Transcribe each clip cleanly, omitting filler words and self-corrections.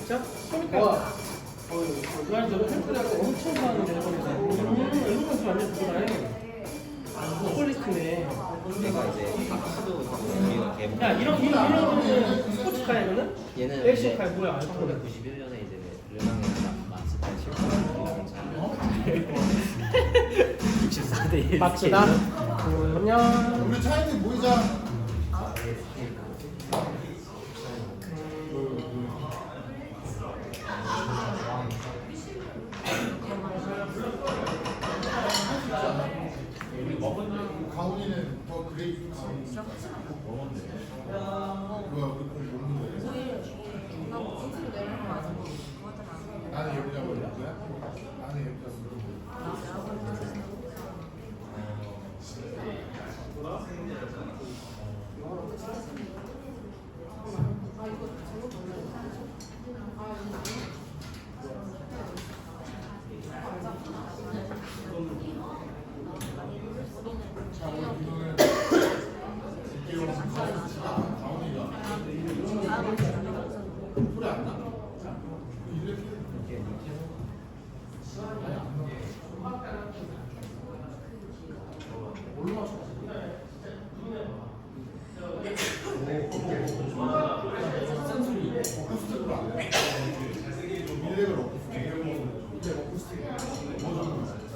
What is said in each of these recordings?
진짜? 그러니까 난 저거 팬들하고 엄청 좋아하는데 일본에서 일본에서 완전 그거라해 퀄리티네. 내가 이제 하도 우리가 개봉. 야 이런 스포츠카야 이거는? 얘는 액션카 뭐야? 알파 1991년에 이제 르망에서 마스터 실패 64대 1. 맞지다. 안녕. 우리 차이들 모이자. 가훈이는 더 그레이트 가훈이. 뭐야 우리 공 먹는데? 나는 여기다 먹는 거야? 나는 여기다 먹는 거야.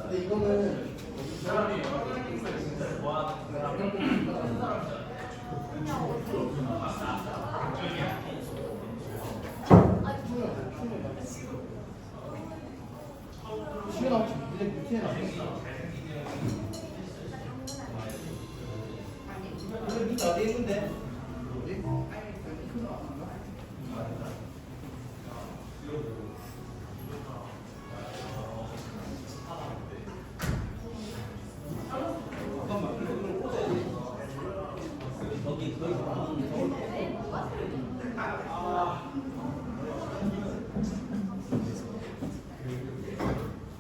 근데 이거는 어디 있는데?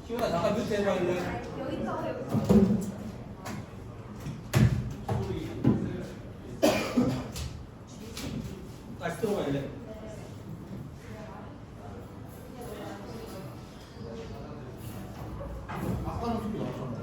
시원아 잠깐 뮤트 해봐 일래. 다시 들어가 일래. 아까는 소리 없었는데.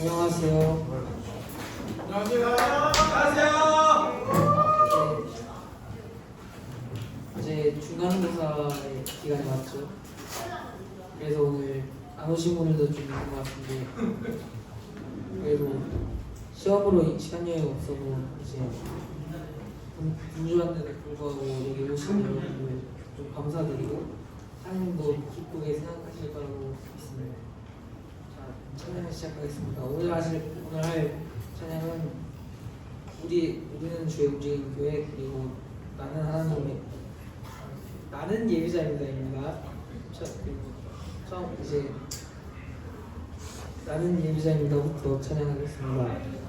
안녕하세요. 이제 중간고사의 기간이 왔죠. 그래서 오늘 안 오신 분들도 좀 있는 것 같은데, 그래도 시험으로 시간 여행 없어도 이제 분주한데도 불구하고 여기 오신 여러분들 좀 감사드리고, 하나님도 기쁘게 생각하실 거라고 믿습니다. 자, 찬양을 시작하겠습니다. 오늘 할 찬양은 우리는 주의 움직이는 교회, 그리고 나는 예비자입니다입니다. 처음 이제 나는 예비자입니다부터 찬양하겠습니다.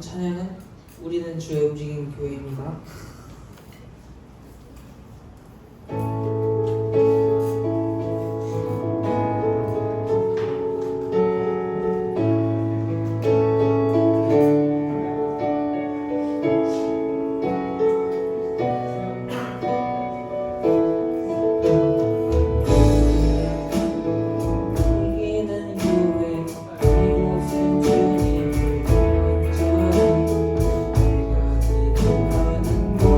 찬양은 우리는 주의 움직이는 교회입니다. 이곳은 주님을 완전히 내가 기도하는 곳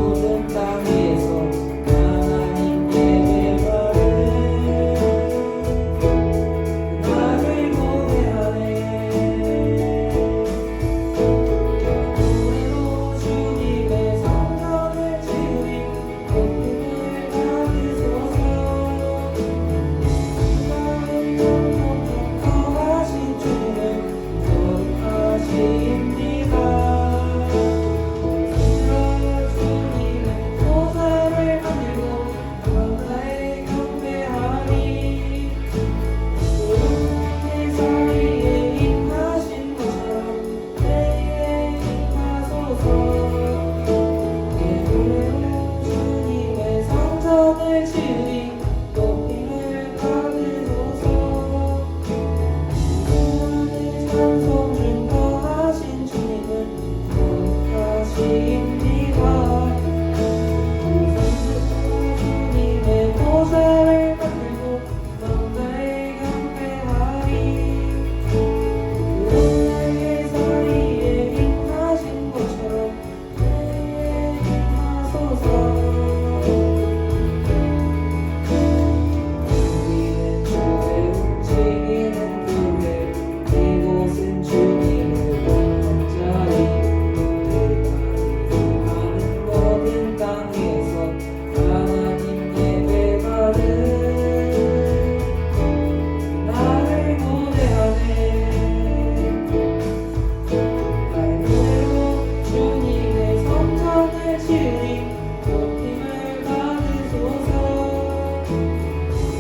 치르니 높임을 받으소서.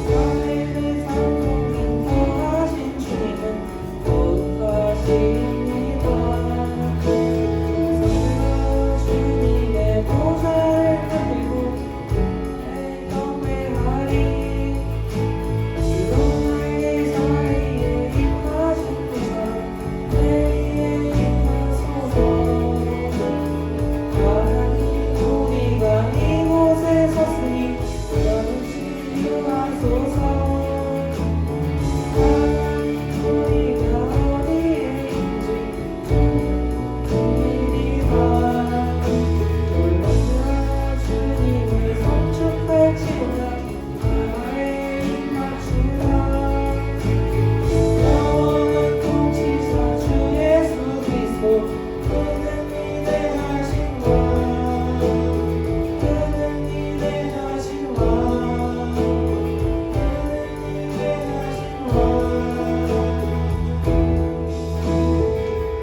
하늘의 상공인 더하신 주님은 거룩하시옵니다. 성령아 주님의 보좌를 만들고 내 경배하리. 그동안의 사이에 임하신 보좌 내 위에 임하소서. 하나님 우리가 이곳에 섰으니 영원히 임하소서. 하나님 우리가 어디에 있는지 비밀이다. 올라가 주님을 성축할지어다. 나의 입 맞추라. 영원한 통치자 주 예수 그리스도 그는 위대하신 왕. 그는 위대하신 왕. 그는 위대하신 왕.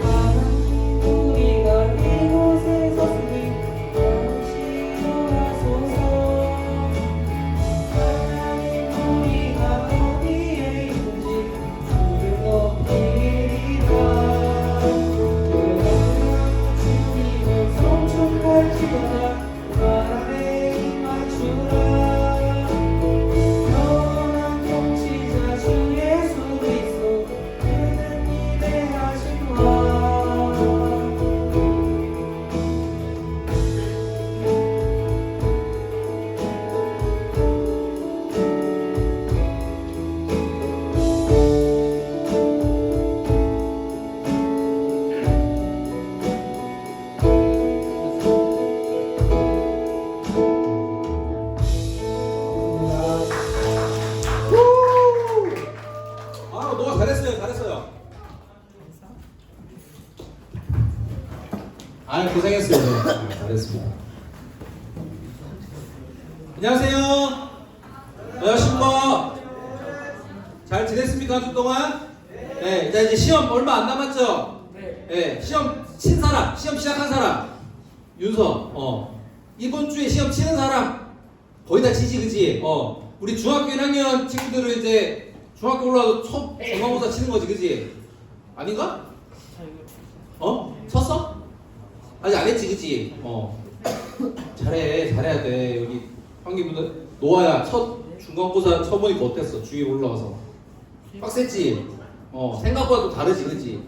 하나님 우리가 이곳에 섰으니 잠시 돌아소서. 하나님 우리가 어디에 있는지 주를 높이리라. 올라가 주님을 성축할지어다. 나라에 입 맞추라. 영원한 통치자 주 예수 그리스도 그는 위대하신 왕. 아, 너가 잘했어요, 잘했어요. 아, 고생했어요. 네, 잘했습니다. 안녕하세요. 여신모 잘 지냈습니까, 한 주 동안? 네, 이제 시험 얼마 안 남았죠? 네, 시험 친 사람, 시험 시작한 사람, 윤서. 이번 주에 시험 치는 사람 거의 다 치지, 그지? 우리 중학교 1학년 친구들은 이제 중학교 올라와도 첫 중간고사 치는 거지, 그지? 아닌가? 쳤어? 아직 안 했지, 그지? 잘해야 돼. 여기 형님분들 노아야 첫 중간고사 쳐보니까 어땠어? 주위 올라와서 빡셌지? 생각보다 또 다르지, 그지?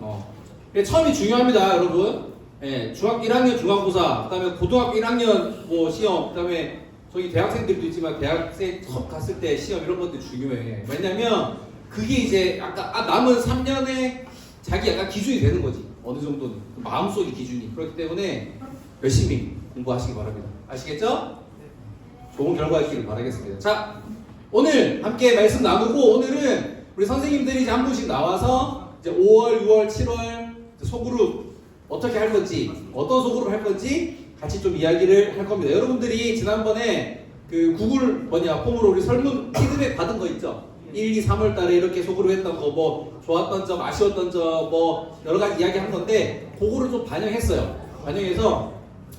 처음이 중요합니다, 여러분. 예, 중학교 1학년 중간고사, 그다음에 고등학교 1학년 뭐 시험, 그다음에 저기 대학생들도 있지만 대학생 첫 갔을 때 시험 이런 것들 중요해. 왜냐면 그게 이제 아까 남은 3년에 자기 약간 기준이 되는 거지. 어느 정도는 마음속의 기준이. 그렇기 때문에 열심히 공부하시기 바랍니다. 아시겠죠? 좋은 결과 있기를 바라겠습니다. 자, 오늘 함께 말씀 나누고 오늘은 우리 선생님들이 이제 한 분씩 나와서 이제 5월, 6월, 7월 소그룹 어떻게 할 건지, 어떤 소그룹 할 건지 같이 좀 이야기를 할 겁니다. 여러분들이 지난번에 그 구글 폼으로 우리 설문 피드백 받은 거 있죠? 1, 2, 3월 달에 이렇게 소그룹 했던 거, 뭐 좋았던 점, 아쉬웠던 점, 뭐 여러 가지 이야기 한 건데 그거를 좀 반영했어요. 반영해서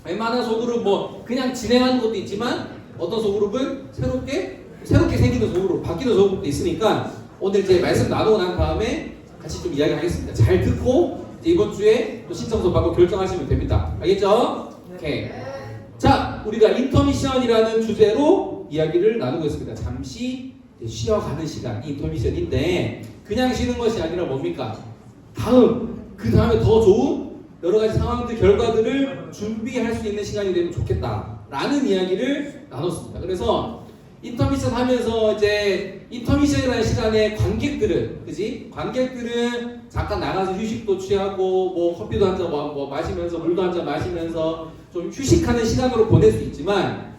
웬만한 소그룹 뭐 그냥 진행하는 것도 있지만 어떤 소그룹은 새롭게 생기는 소그룹, 바뀌는 소그룹도 있으니까 오늘 이제 말씀 나누고 난 다음에 같이 좀 이야기하겠습니다. 잘 듣고 이제 이번 주에 또 신청서 받고 결정하시면 됩니다. 알겠죠? 오케이. 자, 우리가 인터미션이라는 주제로 이야기를 나누고 있습니다. 잠시 쉬어가는 시간이 인터미션인데 그냥 쉬는 것이 아니라 뭡니까? 그 다음에 더 좋은 여러 가지 상황들, 결과들을 준비할 수 있는 시간이 되면 좋겠다라는 이야기를 나눴습니다. 그래서 인터미션 하면서 이제 인터미션이라는 시간에 관객들은 잠깐 나가서 휴식도 취하고 뭐 커피도 한 잔 뭐 마시면서 물도 한 잔 마시면서 좀 휴식하는 시간으로 보낼 수 있지만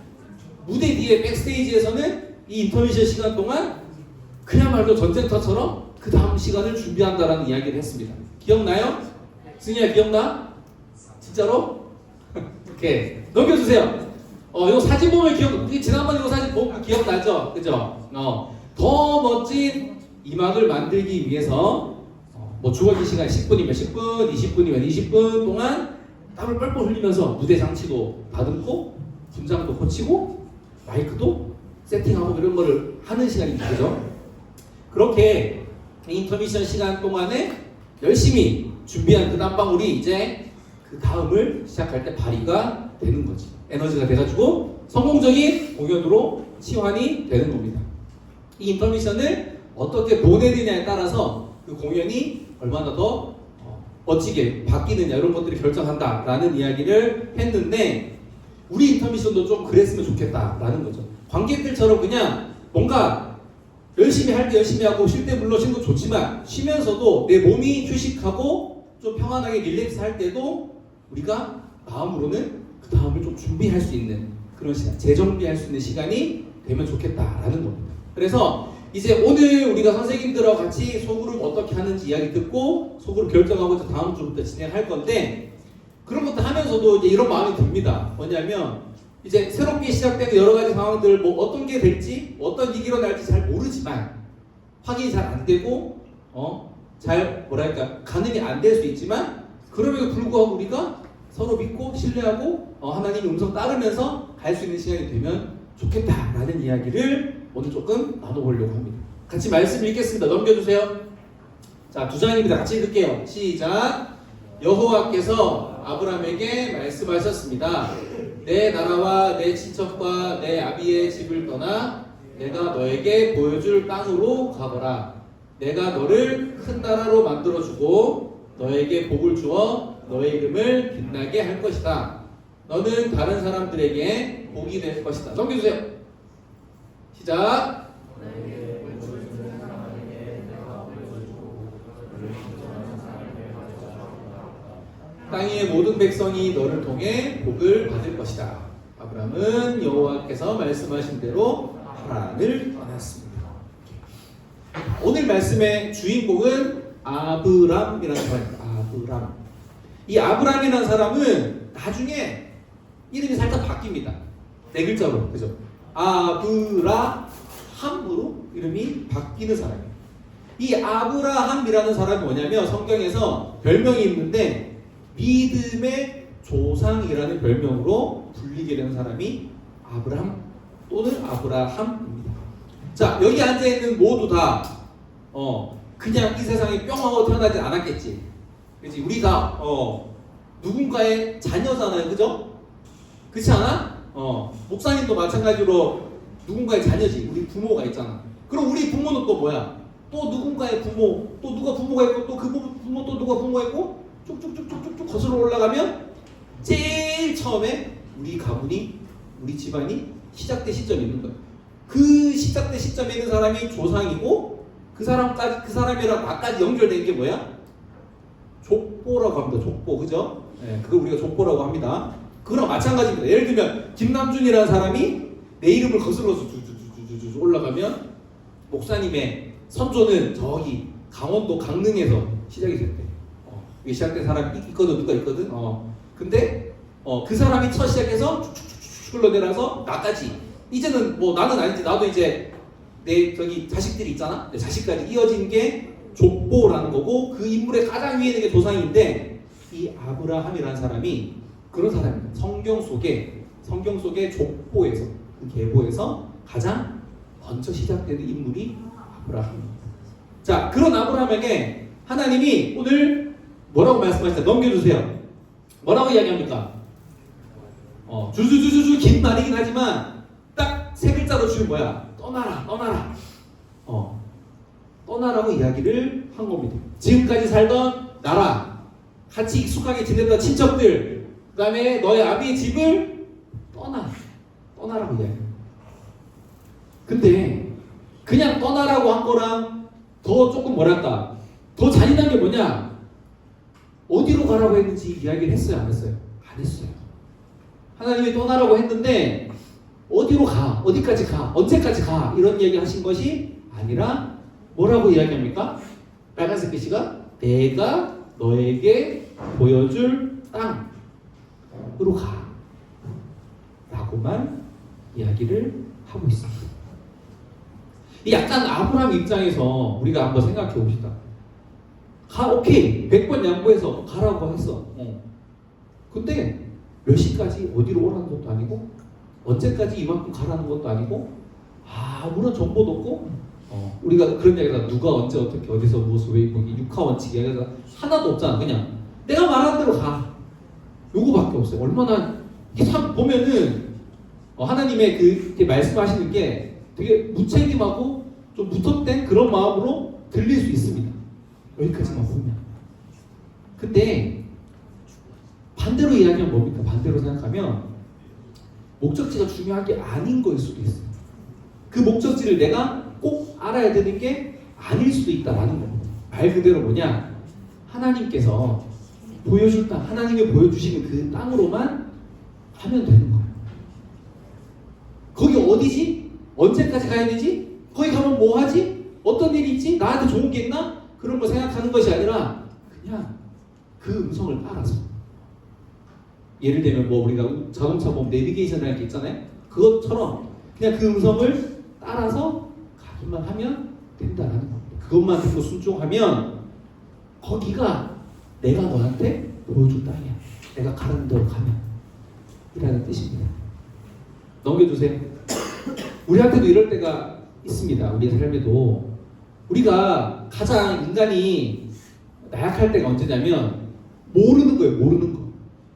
무대 뒤에 백스테이지에서는 이 인터미션 시간 동안 그야말로 전쟁터처럼 그 다음 시간을 준비한다라는 이야기를 했습니다. 기억나요? 승희야 기억나? 진짜로? 오케이 넘겨주세요. 이거 사진 보면 지난번에 이거 사진 보면 기억나죠? 그죠? 더 멋진 이막을 만들기 위해서 뭐 주어진 시간 10분이면 10분, 20분이면 20분 동안 땀을 뻘뻘 흘리면서 무대 장치도 다듬고 분장도 고치고 마이크도 세팅하고 이런 거를 하는 시간입니다. 그죠? 그렇게 인터미션 시간 동안에 열심히 준비한 그 땀방울이 이제 그 다음을 시작할 때 발휘가 되는 거지. 에너지가 돼가지고 성공적인 공연으로 치환이 되는 겁니다. 이 인터미션을 어떻게 보내느냐에 따라서 그 공연이 얼마나 더 멋지게 바뀌느냐 이런 것들이 결정한다라는 이야기를 했는데 우리 인터미션도 좀 그랬으면 좋겠다라는 거죠. 관객들처럼 그냥 뭔가 열심히 할 때 열심히 하고 쉴 때 물론 쉬는 거 좋지만 쉬면서도 내 몸이 휴식하고 좀 평안하게 릴렉스 할 때도 우리가 마음으로는 그 다음을 좀 준비할 수 있는 그런 시간, 재정비할 수 있는 시간이 되면 좋겠다라는 겁니다. 그래서 이제 오늘 우리가 선생님들하고 같이 소그룹 어떻게 하는지 이야기 듣고 소그룹 결정하고 이제 다음 주부터 진행할 건데 그런 것도 하면서도 이제 이런 마음이 듭니다. 뭐냐면 이제 새롭게 시작되는 여러 가지 상황들 뭐 어떤 게 될지 어떤 일이 일어날지 잘 모르지만 확인이 잘 안 되고 잘 뭐랄까 가늠이 안 될 수 있지만 그럼에도 불구하고 우리가 서로 믿고 신뢰하고 하나님의 음성 따르면서 갈 수 있는 시간이 되면 좋겠다라는 이야기를 오늘 조금 나눠보려고 합니다. 같이 말씀 읽겠습니다. 넘겨주세요. 자, 2장입니다. 같이 읽을게요. 시작. 여호와께서 아브라함에게 말씀하셨습니다. 내 나라와 내 친척과 내 아비의 집을 떠나 내가 너에게 보여줄 땅으로 가거라. 내가 너를 큰 나라로 만들어주고 너에게 복을 주어 너의 이름을 빛나게 할 것이다. 너는 다른 사람들에게 복이 될 것이다. 넘겨주세요. 시작. 땅의 모든 백성이 너를 통해 복을 받을 것이다. 아브라함은 여호와께서 말씀하신 대로 하란을 떠났습니다. 오늘 말씀의 주인공은 아브람이라는 사람입니다. 아브람. 이 아브람이라는 사람은 나중에 이름이 살짝 바뀝니다. 네 글자로, 그죠? 아브라함으로 이름이 바뀌는 사람이에요. 이 아브라함이라는 사람이 뭐냐면 성경에서 별명이 있는데 믿음의 조상이라는 별명으로 불리게 되는 사람이 아브람 또는 아브라함입니다. 자, 여기 앉아있는 모두 다 그냥 이 세상에 뿅 하고 태어나지 않았겠지. 그렇지? 우리 다 누군가의 자녀잖아요. 그죠? 그렇지 않아? 목사님도 마찬가지로 누군가의 자녀지. 우리 부모가 있잖아. 그럼 우리 부모는 또 뭐야? 또 누군가의 부모, 또 누가 부모가 있고 또 그 부모 또 누가 부모가 있고 쭉쭉쭉쭉쭉 거슬러 올라가면 제일 처음에 우리 가문이 우리 집안이 시작된 시점이 있는 거예요. 그 시작된 시점에 있는 사람이 조상이고 그 사람이랑 나까지 연결된 게 뭐야? 족보라고 합니다. 족보, 그죠? 네, 그걸 우리가 족보라고 합니다. 그거랑 마찬가지입니다. 예를 들면 김남준이라는 사람이 내 이름을 거슬러서 쭉 올라가면 목사님의 선조는 저기 강원도 강릉에서 시작이 됐대. 이게 시작된 사람이 있거든, 누가 있거든. 근데 그 사람이 첫 시작해서 쭉쭉쭉 흘러내려서 나까지. 이제는 뭐 나는 아니지. 나도 이제 내 저기 자식들이 있잖아. 내 자식까지 이어진 게 족보라는 거고 그 인물의 가장 위에 있는 게 조상인데 이 아브라함이라는 사람이 그런 사람입니다. 성경 속에 족보에서 그 계보에서 가장 먼저 시작되는 인물이 아브라함입니다. 자, 그런 아브라함에게 하나님이 오늘 뭐라고 말씀하시다? 넘겨주세요. 뭐라고 이야기합니까? 주주주주주 긴 말이긴 하지만 딱 세 글자로 주는 뭐야? 떠나라. 떠나라고 이야기를 한 겁니다. 지금까지 살던 나라, 같이 익숙하게 지내던 친척들, 그 다음에 너의 아비의 집을 떠나라고 이야기해요. 근데 그냥 떠나라고 한 거랑 더 조금 뭐랄까 더 잔인한 게 뭐냐? 어디로 가라고 했는지 이야기를 했어요? 안 했어요? 안 했어요. 하나님이 떠나라고 했는데 어디로 가? 어디까지 가? 언제까지 가? 이런 얘기 하신 것이 아니라 뭐라고 이야기합니까? 빨간색 글씨가 내가 너에게 보여줄 땅으로 가 라고만 이야기를 하고 있습니다. 약간 아브라함 입장에서 우리가 한번 생각해 봅시다. 오케이 100번 양보해서 가라고 했어. 근데 몇 시까지 어디로 오라는 것도 아니고 언제까지 이만큼 가라는 것도 아니고 아무런 정보도 없고 우리가 그런 얘기가 누가 언제 어떻게 어디서 무엇을 왜 입고 육하 원칙이 아니라 하나도 없잖아. 그냥 내가 말한 대로 가. 요거밖에 없어요. 얼마나 이게 참 보면은 하나님의 그 말씀하시는 게 되게 무책임하고 좀 무턱댄 그런 마음으로 들릴 수 있습니다. 여기까지만 보면. 근데 반대로 이야기하면 뭡니까? 반대로 생각하면 목적지가 중요한 게 아닌 거일 수도 있어요. 그 목적지를 내가 꼭 알아야 되는 게 아닐 수도 있다라는 겁니다. 말 그대로 뭐냐? 하나님께서 보여줄 땅, 하나님이 보여주시는 그 땅으로만 가면 되는 거예요. 거기 어디지? 언제까지 가야 되지? 거기 가면 뭐 하지? 어떤 일이 있지? 나한테 좋은 게 있나? 그런 거 생각하는 것이 아니라 그냥 그 음성을 따라서. 예를 들면 뭐 우리가 자동차 보면 내비게이션 할 게 있잖아요. 그것처럼 그냥 그 음성을 따라서 가기만 하면 된다라는 겁니다. 그것만 듣고 순종하면 거기가 내가 너한테 보여줄 땅이야. 내가 가는 대로 가면 이라는 뜻입니다. 넘겨주세요. 우리한테도 이럴 때가 있습니다. 우리의 삶에도 우리가 가장 인간이 나약할 때가 언제냐면 모르는 거예요. 모르는 거.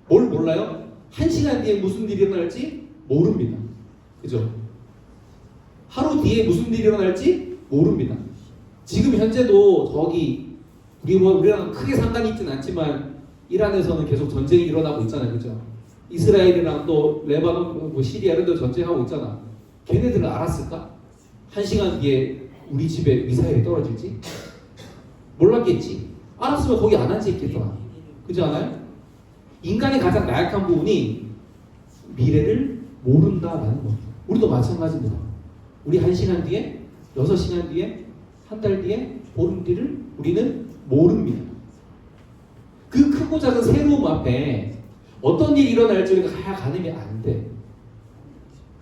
뭘 몰라요? 1시간 뒤에 무슨 일이 일어날지 모릅니다. 그죠? 하루 뒤에 무슨 일이 일어날지 모릅니다. 지금 현재도 저기 우리랑 크게 상관이 있지는 않지만 이란에서는 계속 전쟁이 일어나고 있잖아요. 그죠? 이스라엘이랑 또 레바논, 시리아 이런 데 전쟁하고 있잖아. 걔네들은 알았을까? 1시간 뒤에 우리 집에 미사일이 떨어질지? 몰랐겠지. 알았으면 거기 안 앉아있겠더라. 그렇지 않아요? 인간의 가장 나약한 부분이 미래를 모른다라는 겁니다. 우리도 마찬가지입니다. 우리 1시간 뒤에, 6시간 뒤에, 한 달 뒤에, 보름 뒤를 우리는 모릅니다. 그 크고 작은 새로움 앞에 어떤 일이 일어날지 우리가 가늠이 안 돼.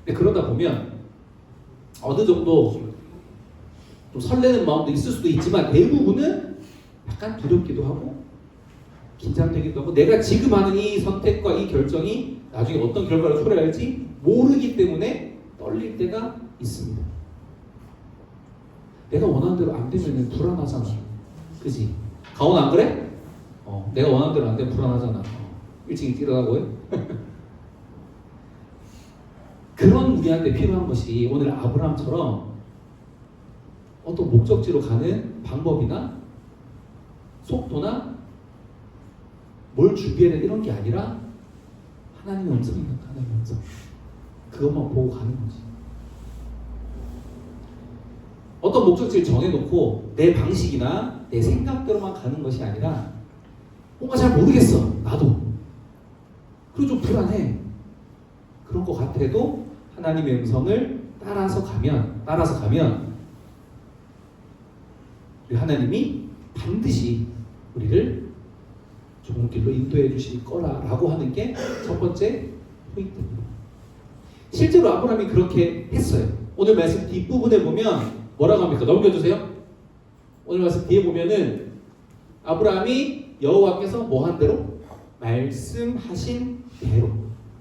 근데 그러다 보면 어느 정도 좀 설레는 마음도 있을 수도 있지만 대부분은 약간 두렵기도 하고 긴장되기도 하고 내가 지금 하는 이 선택과 이 결정이 나중에 어떤 결과를 초래할지 모르기 때문에 떨릴 때가 있습니다. 내가 원하는 대로 안 되면 불안하잖아. 그지? 가온 안 그래? 내가 원하는 대로 안 되면 불안하잖아. 일찍 일어나고요. 그런 우리한테 필요한 것이 오늘 아브라함처럼 어떤 목적지로 가는 방법이나 속도나 뭘 준비해야 돼 이런 게 아니라 하나님의 음성이니까 하나님의 음성. 그것만 보고 가는 거지. 어떤 목적지를 정해놓고 내 방식이나 내 생각대로만 가는 것이 아니라 뭔가 잘 모르겠어. 나도. 그리고 좀 불안해. 그런 것 같아도 하나님의 음성을 따라서 가면 우리 하나님이 반드시 우리를 좋은 길로 인도해 주실 거라고 하는 게 첫 번째 포인트입니다. 실제로 아브라함이 그렇게 했어요. 오늘 말씀 뒷부분에 보면 뭐라고 합니까? 넘겨주세요. 오늘 말씀 뒤에 보면은 아브라함이 여호와께서 뭐 한 대로? 말씀하신 대로.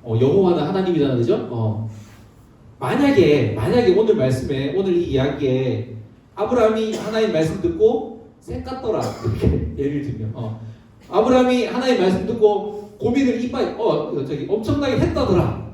여호와는 하나님이잖아요. 그죠? 만약에 오늘 말씀에 오늘 이 이야기에 아브라함이 하나님 말씀 듣고 쌩 깠더라. 이렇게 예를 들면 아브라함이 하나님 말씀 듣고 고민을 이빨 엄청나게 했다더라.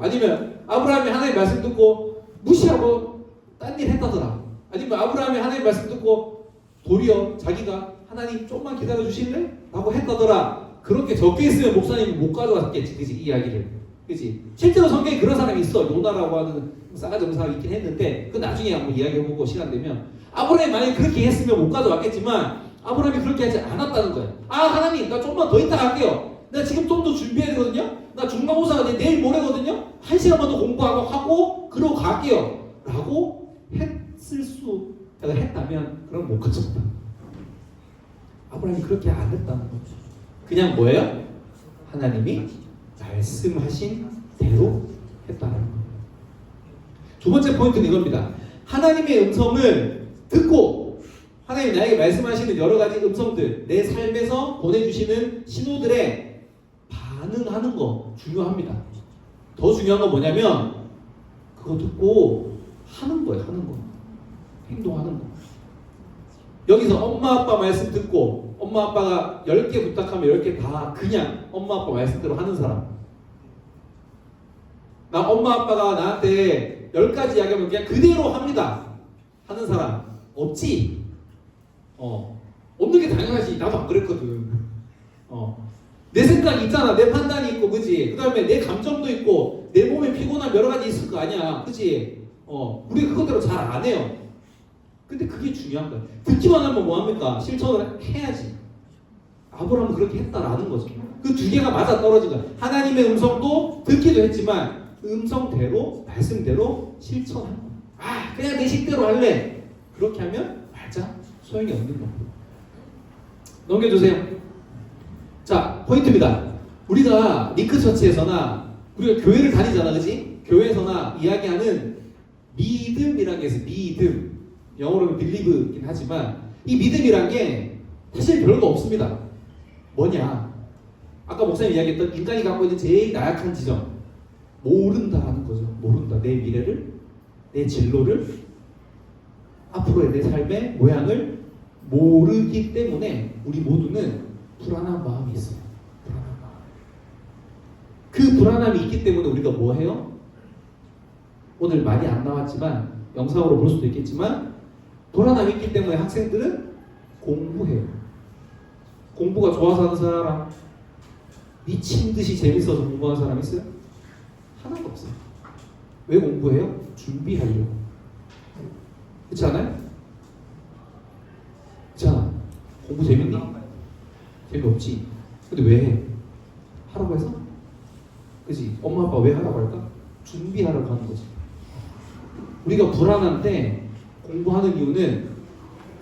아니면 아브라함이 하나님 말씀 듣고 무시하고 딴 일 했다더라. 아니면 아브라함이 하나님 말씀 듣고 도리어 자기가 하나님 좀만 기다려 주실래? 라고 했다더라. 그렇게 적혀 있으면 목사님이 못 가져왔겠지, 그지? 이 이야기를, 그지? 실제로 성경에 그런 사람이 있어. 요나라고 하는 싸가지 없는 사람이 있긴 했는데 그 나중에 한번 이야기해보고 시간 되면 아브라함이 만약에 그렇게 했으면 못 가져왔겠지만 아브라함이 그렇게 하지 않았다는 거야. 하나님 나 좀만 더 이따 갈게요. 나 지금 좀 더 준비해야 되거든요. 나 중간고사가 내일 모레거든요. 1시간만 더 공부하고 그러고 갈게요. 라고 했다면 그럼 못 가졌다. 아브라함이 그렇게 안 했다는 거죠. 그냥 뭐예요? 하나님이 말씀하신 대로 했다는 거예요. 두 번째 포인트는 이겁니다. 하나님의 음성을 듣고 하나님이 나에게 말씀하시는 여러 가지 음성들, 내 삶에서 보내주시는 신호들에 반응하는 거 중요합니다. 더 중요한 건 뭐냐면 그거 듣고 하는 거예요. 하는 거. 행동하는 거. 여기서 엄마 아빠 말씀 듣고 엄마 아빠가 10개 부탁하면 10개 다 그냥 엄마 아빠 말씀대로 하는 사람. 나 엄마 아빠가 나한테 10가지 이야기하면 그냥 그대로 합니다 하는 사람 없지? 없는 게 당연하지. 나도 안 그랬거든. 내 생각이 있잖아. 내 판단이 있고, 그지? 그 다음에 내 감정도 있고, 내 몸에 피곤한 여러 가지 있을 거 아니야. 그지? 우리 그것대로 잘 안 해요. 근데 그게 중요한 거야. 듣기만 하면 뭐합니까? 실천을 해야지. 아브라함은 그렇게 했다라는 거죠. 그 두 개가 맞아 떨어진 거야. 하나님의 음성도 듣기도 했지만, 음성대로, 말씀대로 실천하는 거야. 그냥 내 식대로 할래. 그렇게 하면 말자. 소용이 없는 겁니다. 넘겨주세요. 자, 포인트입니다. 우리가 링크처치에서나 우리가 교회를 다니잖아, 그지? 교회에서나 이야기하는 믿음이라는 게 있어요. 믿음. 영어로는 believe이긴 하지만 이 믿음이란 게 사실 별거 없습니다. 뭐냐? 아까 목사님 이야기했던 인간이 갖고 있는 제일 나약한 지점. 모른다라는 거죠. 모른다. 내 미래를, 내 진로를, 앞으로의 내 삶의 모양을 모르기 때문에 우리 모두는 불안한 마음이 있어요. 불안한 마음. 그 불안함이 있기 때문에 우리가 뭐 해요? 오늘 많이 안 나왔지만 영상으로 볼 수도 있겠지만 불안함이 있기 때문에 학생들은 공부해요. 공부가 좋아서 하는 사람, 미친 듯이 재밌어서 공부하는 사람 있어요? 하나도 없어요. 왜 공부해요? 준비하려고. 그렇지 않아요? 자, 공부 재밌니? 재미없지. 근데 왜 해? 하라고 해서? 그치? 엄마 아빠 왜 하라고 할까? 준비하라고 하는 거지. 우리가 불안한데 공부하는 이유는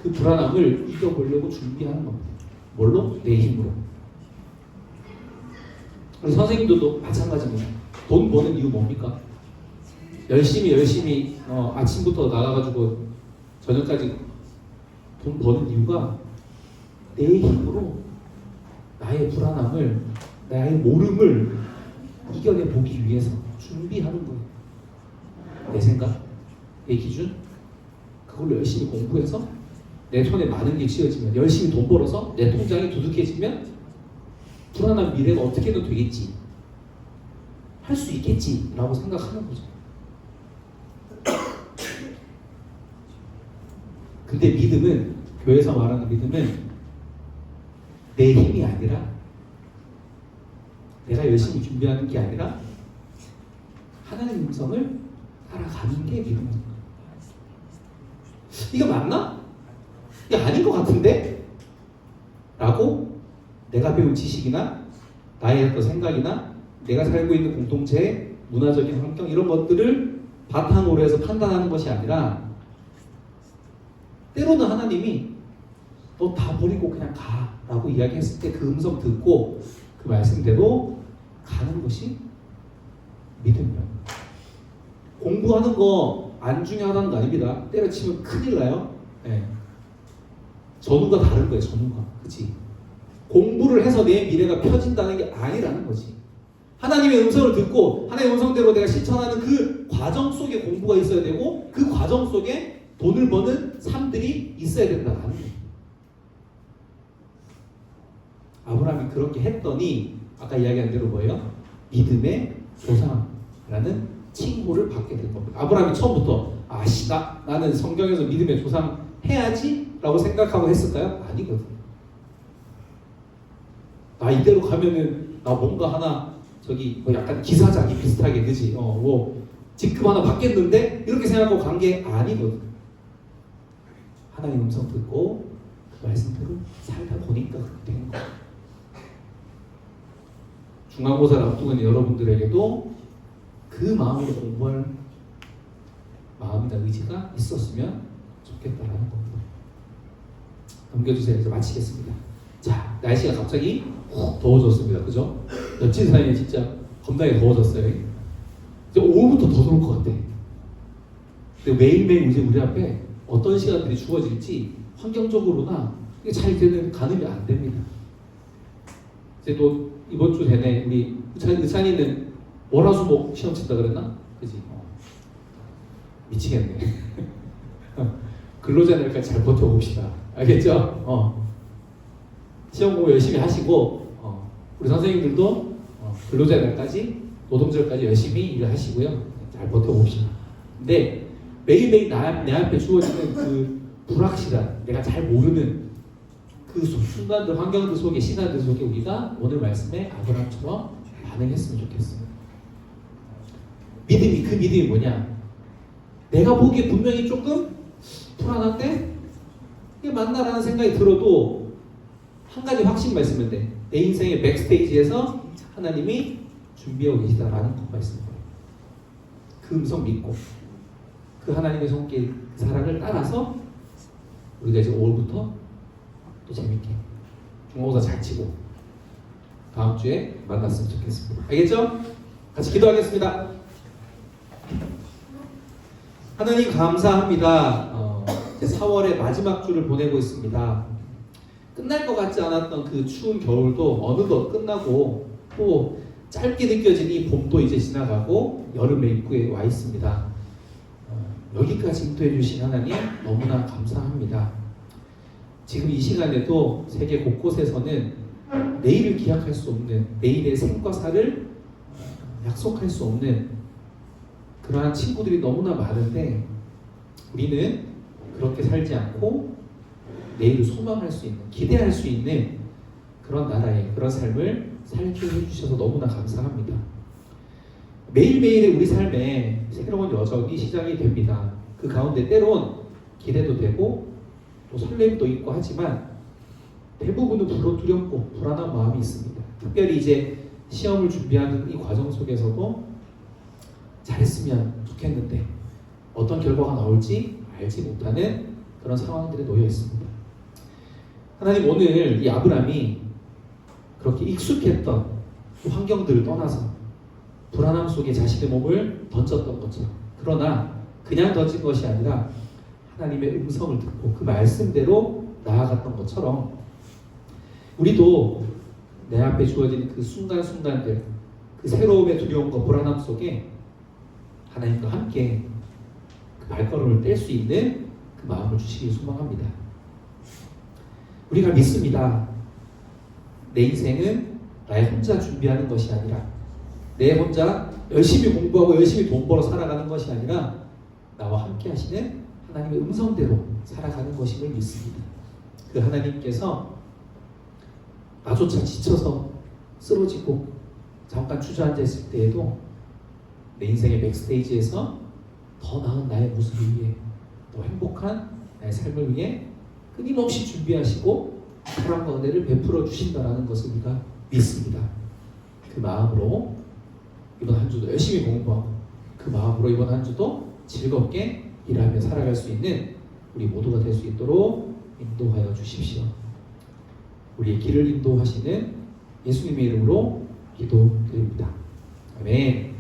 그 불안함을 이겨보려고 준비하는 겁니다. 뭘로? 내 힘으로. 우리 선생님들도 마찬가지입니다. 돈 버는 이유 뭡니까? 열심히 아침부터 나가가지고 저녁까지 돈 버는 이유가 내 힘으로 나의 불안함을, 나의 모름을 이겨내 보기 위해서 준비하는 거예요. 내 생각, 내 기준, 그걸로 열심히 공부해서 내 손에 많은 게 쥐어지면, 열심히 돈 벌어서 내 통장이 두둑해지면 불안한 미래가 어떻게든 되겠지, 할 수 있겠지 라고 생각하는 거죠. 근데 믿음은, 교회에서 말하는 믿음은 내 힘이 아니라, 내가 열심히 준비하는 게 아니라 하나님의 음성을 따라가는 게 믿음입니다. 이거 맞나? 이게 아닌 것 같은데? 라고 내가 배운 지식이나 나의 어떤 생각이나 내가 살고 있는 공동체, 문화적인 환경, 이런 것들을 바탕으로 해서 판단하는 것이 아니라, 때로는 하나님이 너 다 버리고 그냥 가 라고 이야기했을 때 그 음성 듣고 그 말씀대로 가는 것이 믿음이랍니다. 공부하는 거 안 중요하다는 거 아닙니다. 때려치면 큰일 나요. 네. 전후가 다른 거예요. 전후가. 그치? 공부를 해서 내 미래가 펴진다는 게 아니라는 거지. 하나님의 음성을 듣고 하나님의 음성대로 내가 실천하는 그 과정 속에 공부가 있어야 되고, 그 과정 속에 돈을 버는 삶들이 있어야 된다는 거예요. 아브라함이 그렇게 했더니 아까 이야기한 대로 뭐예요? 믿음의 조상이라는 칭호를 받게 된 겁니다. 아브라함이 처음부터 나는 성경에서 믿음의 조상 해야지 라고 생각하고 했을까요? 아니거든. 나 이대로 가면은 나 뭔가 하나 뭐 약간 기사자기 비슷하게, 그지? 뭐 직급 하나 받겠는데 이렇게 생각하고 간 게 아니거든. 하나님 음성 듣고 그 말씀대로 살다 보니까 그렇게 된 거야. 중간고사를 앞두고 있는 여러분들에게도 그 마음으로 공부할 마음이나 의지가 있었으면 좋겠다라는 겁니다. 넘겨주세요. 이제 마치겠습니다. 자, 날씨가 갑자기 훅 더워졌습니다. 그죠? 며칠 사이에 진짜 겁나게 더워졌어요. 이제 5월부터 더 더울 것 같아. 근데 매일매일 이제 우리 앞에 어떤 시간들이 주어질지 환경적으로나 이게 잘 되는 가늠이 안 됩니다. 이제 또 이번 주 내내 우리 의찬이는 월화수목 시험 친다 그랬나? 그지? 미치겠네. 근로자 날까지 잘 버텨봅시다. 알겠죠? 시험 공부 열심히 하시고 우리 선생님들도 근로자 날까지 노동절까지 열심히 일을 하시고요. 잘 버텨봅시다. 근데 매일매일 내 앞에 주어지는 그 불확실한, 내가 잘 모르는 그 순간들, 환경들 속에, 시간들 속에 우리가 오늘 말씀에 아브라함처럼 반응했으면 좋겠어요. 믿음이, 그 믿음이 뭐냐? 내가 보기에 분명히 조금 불안한데 이게 맞나라는 생각이 들어도 한 가지 확신만 있으면 돼. 내 인생의 백스테이지에서 하나님이 준비하고 계시다라는 것만 있으면 돼. 그 음성 믿고 그 하나님의 손길, 그 사랑을 따라서 우리가 이제 5월부터 또 재밌게 중간고사 잘 치고 다음 주에 만났으면 좋겠습니다. 알겠죠? 같이 기도하겠습니다. 하나님 감사합니다. 이제 4월의 마지막 주를 보내고 있습니다. 끝날 것 같지 않았던 그 추운 겨울도 어느덧 끝나고 또 짧게 느껴진 이 봄도 이제 지나가고 여름의 입구에 와 있습니다. 여기까지 인도해 주신 하나님 너무나 감사합니다. 지금 이 시간에도 세계 곳곳에서는 내일을 기약할 수 없는, 내일의 생과 사를 약속할 수 없는 그러한 친구들이 너무나 많은데 우리는 그렇게 살지 않고 내일을 소망할 수 있는, 기대할 수 있는 그런 나라의 그런 삶을 살게 해주셔서 너무나 감사합니다. 매일매일의 우리 삶에 새로운 여정이 시작이 됩니다. 그 가운데 때론 기대도 되고 또 설렘도 있고 하지만 대부분은 두렵고 불안한 마음이 있습니다. 특별히 이제 시험을 준비하는 이 과정 속에서도 잘했으면 좋겠는데 어떤 결과가 나올지 알지 못하는 그런 상황들에 놓여 있습니다. 하나님, 오늘 이 아브라함이 그렇게 익숙했던 그 환경들을 떠나서 불안함 속에 자신의 몸을 던졌던 것처럼, 그러나 그냥 던진 것이 아니라 하나님의 음성을 듣고 그 말씀대로 나아갔던 것처럼 우리도 내 앞에 주어진 그 순간순간들, 그 새로움의 두려움과 불안함 속에 하나님과 함께 그 발걸음을 뗄 수 있는 그 마음을 주시길 소망합니다. 우리가 믿습니다. 내 인생은 나의 혼자 준비하는 것이 아니라, 내 혼자 열심히 공부하고 열심히 돈 벌어 살아가는 것이 아니라 나와 함께 하시는 하나님의 음성대로 살아가는 것임을 믿습니다. 그 하나님께서 나조차 지쳐서 쓰러지고 잠깐 주저앉아 있을 때에도 내 인생의 백스테이지에서 더 나은 나의 모습을 위해, 더 행복한 나의 삶을 위해 끊임없이 준비하시고 사랑과 은혜를 베풀어 주신다라는 것을 우리가 믿습니다. 그 마음으로 이번 한 주도 열심히 공부하고 그 마음으로 이번 한 주도 즐겁게 일하며 살아갈 수 있는 우리 모두가 될 수 있도록 인도하여 주십시오. 우리의 길을 인도하시는 예수님의 이름으로 기도드립니다. 아멘.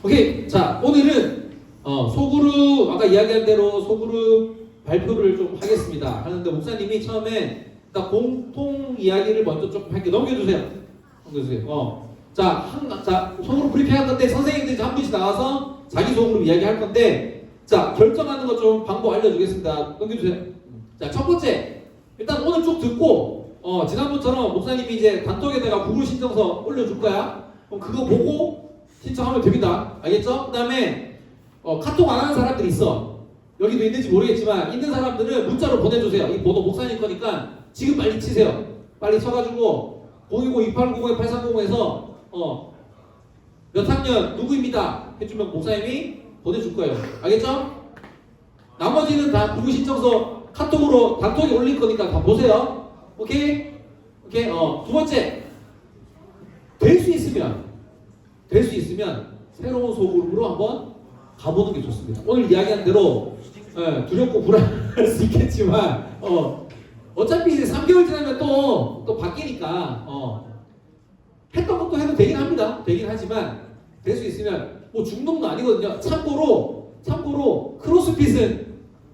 오케이, 자, 오늘은 소그룹, 아까 이야기한 대로 소그룹 발표를 좀 하겠습니다. 하는데 목사님이 처음에 일단 공통 이야기를 먼저 조금 할게요. 넘겨주세요. 자, 소그룹 브리핑할 건데 선생님들이 한 분씩 나와서 자기 소그룹 이야기할 건데, 자, 결정하는 거 좀 방법 알려주겠습니다. 넘겨주세요. 자, 첫 번째, 일단 오늘 쭉 듣고 지난번처럼 목사님이 이제 단톡에다가 구글 신청서 올려줄 거야. 그럼 그거 보고 신청하면 됩니다. 알겠죠? 그 다음에 카톡 안 하는 사람들이 있어. 여기도 있는지 모르겠지만 있는 사람들은 문자로 보내주세요. 이 번호 목사님 거니까 지금 빨리 치세요. 빨리 쳐가지고 010-2890-8390에서 몇 학년 누구입니다 해주면 목사님이 보내줄 거예요. 알겠죠? 나머지는 다 구글 신청서 카톡으로 단톡에 올릴 거니까 다 보세요. 오케이? 오케이? 두 번째, 될 수 있으면 새로운 소그룹으로 한번 가보는 게 좋습니다. 오늘 이야기한 대로 두렵고 불안할 수 있겠지만 어차피 이제 3개월 지나면 또 바뀌니까 했던 것도 해도 되긴 합니다. 되긴 하지만 될 수 있으면 뭐 중독도 아니거든요. 참고로 크로스핏은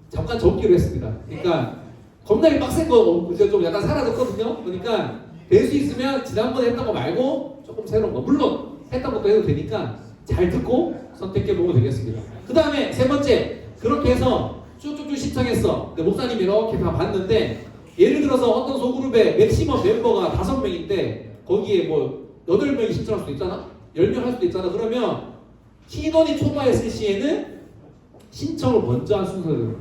잠깐 접기로 했습니다. 그러니까 겁나게 빡센 거 이제 좀 약간 사라졌거든요. 그러니까 될 수 있으면 지난번에 했던 거 말고 조금 새로운 거. 물론 했던 것도 해도 되니까 잘 듣고 선택해 보면 되겠습니다. 그 다음에 세 번째, 그렇게 해서 쭉쭉쭉 신청했어. 근데 목사님이 이렇게 다 봤는데 예를 들어서 어떤 소그룹에 맥시멈 멤버가 5명인데 거기에 뭐 8명이 신청할 수도 있잖아? 10명 할 수도 있잖아. 그러면 신원이 초과했을 시에는 신청을 먼저 한 순서대로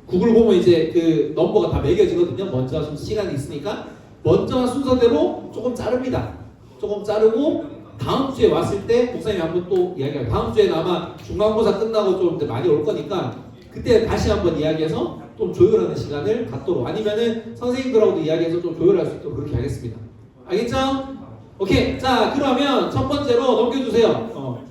구글 보면 이제 그 넘버가 다 매겨지거든요. 먼저 한 순서 시간이 있으니까 먼저 한 순서대로 조금 자릅니다. 조금 자르고 다음 주에 왔을 때 목사님이 한번 또 이야기해요. 다음 주에는 아마 중간고사 끝나고 좀 이제 많이 올 거니까 그때 다시 한번 이야기해서 좀 조율하는 시간을 갖도록, 아니면은 선생님들하고도 이야기해서 좀 조율할 수 있도록 그렇게 하겠습니다. 알겠죠? 오케이. 자, 그러면 첫 번째로 넘겨주세요.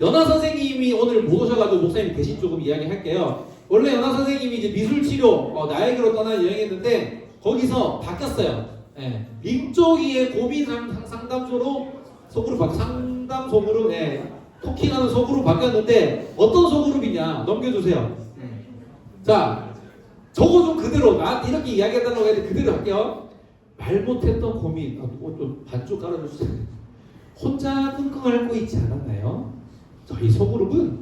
연아 선생님이 오늘 못 오셔가지고 목사님 대신 조금 이야기할게요. 원래 연아 선생님이 이제 미술치료 나에게로 떠난 여행했는데 거기서 바뀌었어요. 예. 민쪽이의 고민 상담소로 상담소그룹, 토킹하는 소그룹 바뀌었는데 어떤 소그룹이냐 넘겨주세요. 자, 저거 좀 그대로 나한테 이렇게 이야기해달라고 했는데 그대로 할게요. 말 못했던 고민, 좀 반쪽 깔아주세요. 혼자 끙끙 앓고 있지 않았나요? 저희 소그룹은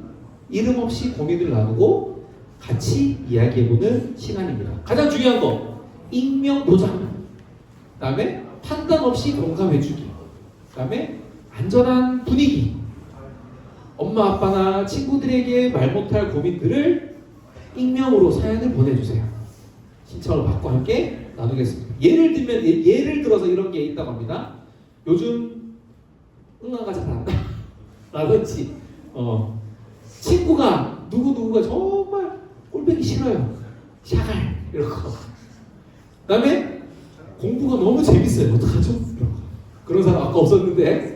이름 없이 고민을 나누고 같이 이야기해보는 시간입니다. 가장 중요한 거, 익명 보장. 그 다음에 판단 없이 공감해주기. 그 다음에 안전한 분위기. 엄마 아빠나 친구들에게 말 못할 고민들을 익명으로 사연을 보내주세요. 신청을 받고 함께 나누겠습니다. 예를 들어서 이런 게 있다고 합니다. 요즘 응아가 잘 안 나. 라든지 친구가 누구가 정말 꼴보기 싫어요. 샤갈 이런 거. 그 다음에 공부가 너무 재밌어요. 어떡하죠? 이런 거. 그런 사람 아까 없었는데